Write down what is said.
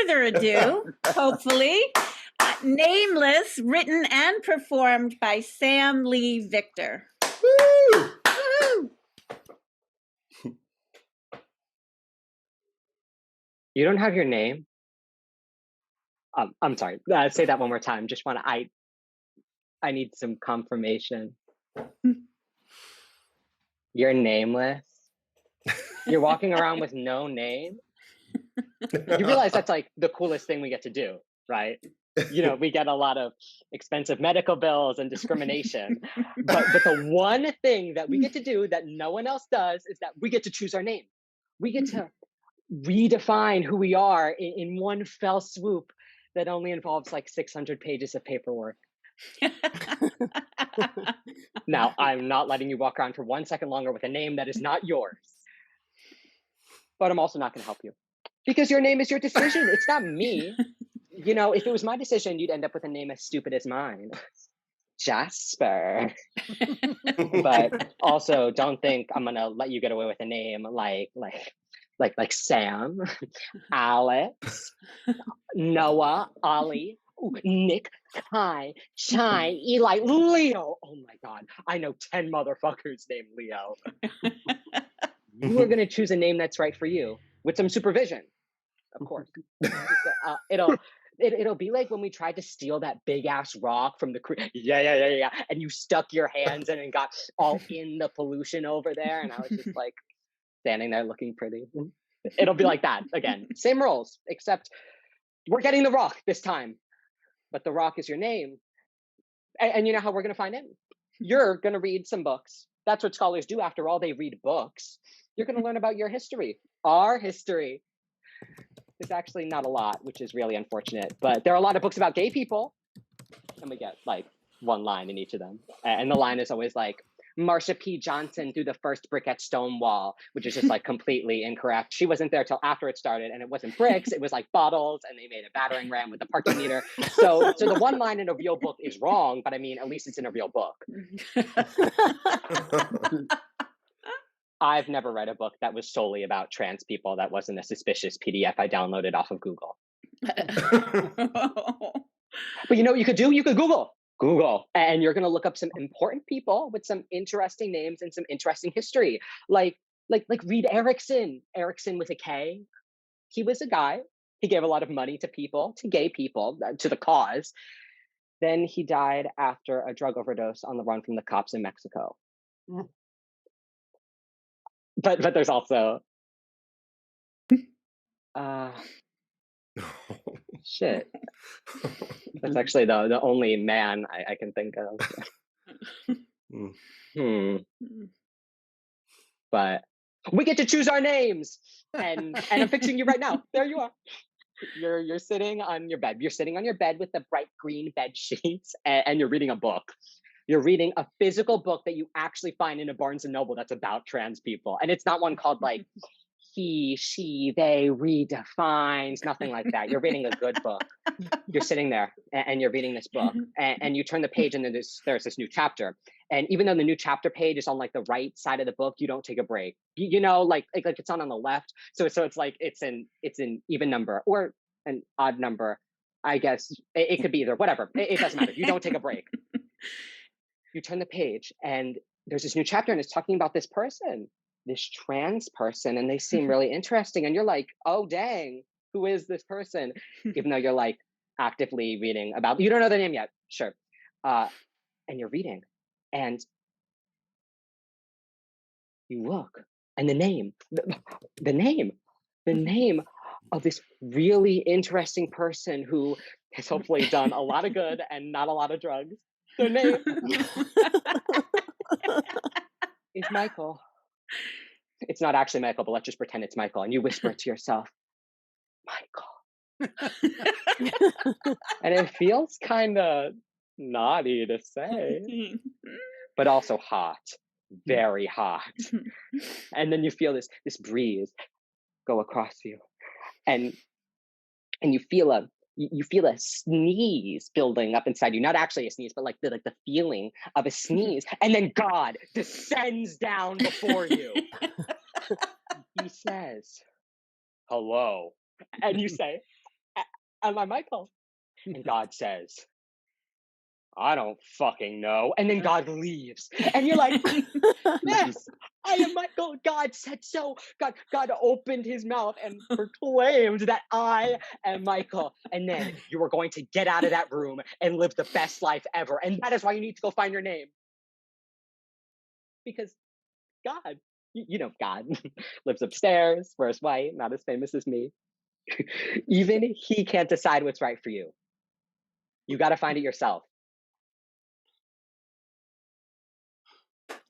further ado, hopefully, Nameless, written and performed by Sam Lee Victor. Woo! Woo! You don't have your name? I'm sorry. Say that one more time. Just want to. I need some confirmation. You're nameless. You're walking around with no name. You realize that's like the coolest thing we get to do, right? You know, we get a lot of expensive medical bills and discrimination, but the one thing that we get to do that no one else does is that we get to choose our name. We get to redefine who we are in one fell swoop that only involves like 600 pages of paperwork. Now, I'm not letting you walk around for 1 second longer with a name that is not yours. But I'm also not going to help you because your name is your decision. It's not me. You know, if it was my decision, you'd end up with a name as stupid as mine. Jasper. But also, don't think I'm going to let you get away with a name like Sam, Alex, Noah, Ollie, Nick, Kai, Chai, Eli, Leo. Oh my God. I know 10 motherfuckers named Leo. You are going to choose a name that's right for you with some supervision, of course. It'll be like when we tried to steal that big ass rock from the yeah, and you stuck your hands in and got all in the pollution over there, and I was just like standing there looking pretty. It'll be like that again. Same rules, except we're getting the rock this time, but the rock is your name, and you know how we're going to find it? You're going to read some books. That's what scholars do. After all, they read books. You're going to learn about your history. Our history. There's actually not a lot, which is really unfortunate, but there are a lot of books about gay people, and we get like one line in each of them. And the line is always like, Marsha P. Johnson threw the first brick at Stonewall, which is just like completely incorrect. She wasn't there till after it started, and it wasn't bricks, it was like bottles, and they made a battering ram with a parking meter. So the one line in a real book is wrong, but I mean, at least it's in a real book. I've never read a book that was solely about trans people that wasn't a suspicious PDF I downloaded off of Google. But you know what you could do? You could Google, and you're going to look up some important people with some interesting names and some interesting history. Like Reed Erickson with a K. He was a guy. He gave a lot of money to people, to gay people, to the cause. Then he died after a drug overdose on the run from the cops in Mexico. But there's also shit. That's actually the only man I can think of. But we get to choose our names, and I'm picturing you right now. There you are. You're sitting on your bed. You're sitting on your bed with the bright green bed sheets, and you're reading a book. You're reading a physical book that you actually find in a Barnes and Noble that's about trans people. And it's not one called like he, she, they, redefines, nothing like that. You're reading a good book. You're sitting there and you're reading this book, and you turn the page and then there's this new chapter. And even though the new chapter page is on like the right side of the book, you don't take a break. You know, like it's on the left. So it's like it's an even number or an odd number. I guess it could be either, whatever. It doesn't matter. You don't take a break. You turn the page and there's this new chapter and it's talking about this person, this trans person, and they seem really interesting. And you're like, oh, dang, who is this person? Even though you're like actively reading about, you don't know their name yet. Sure. And you're reading and you look and the name of this really interesting person who has hopefully done a lot of good and not a lot of drugs. Their name is Michael. It's not actually Michael, but let's just pretend it's Michael. And you whisper it to yourself, Michael. And it feels kind of naughty to say, but also hot, very hot. And then you feel this breeze go across you, and you feel a sneeze building up inside you. Not actually a sneeze, but like the feeling of a sneeze. And then God descends down before you. He says, hello. And you say, Am I Michael? And God says, I don't fucking know. And then God leaves. And you're like, yes, I am Michael. God said so. God opened his mouth and proclaimed that I am Michael. And then you are going to get out of that room and live the best life ever. And that is why you need to go find your name. Because God, you know, God lives upstairs, wears white, not as famous as me. Even he can't decide what's right for you. You got to find it yourself.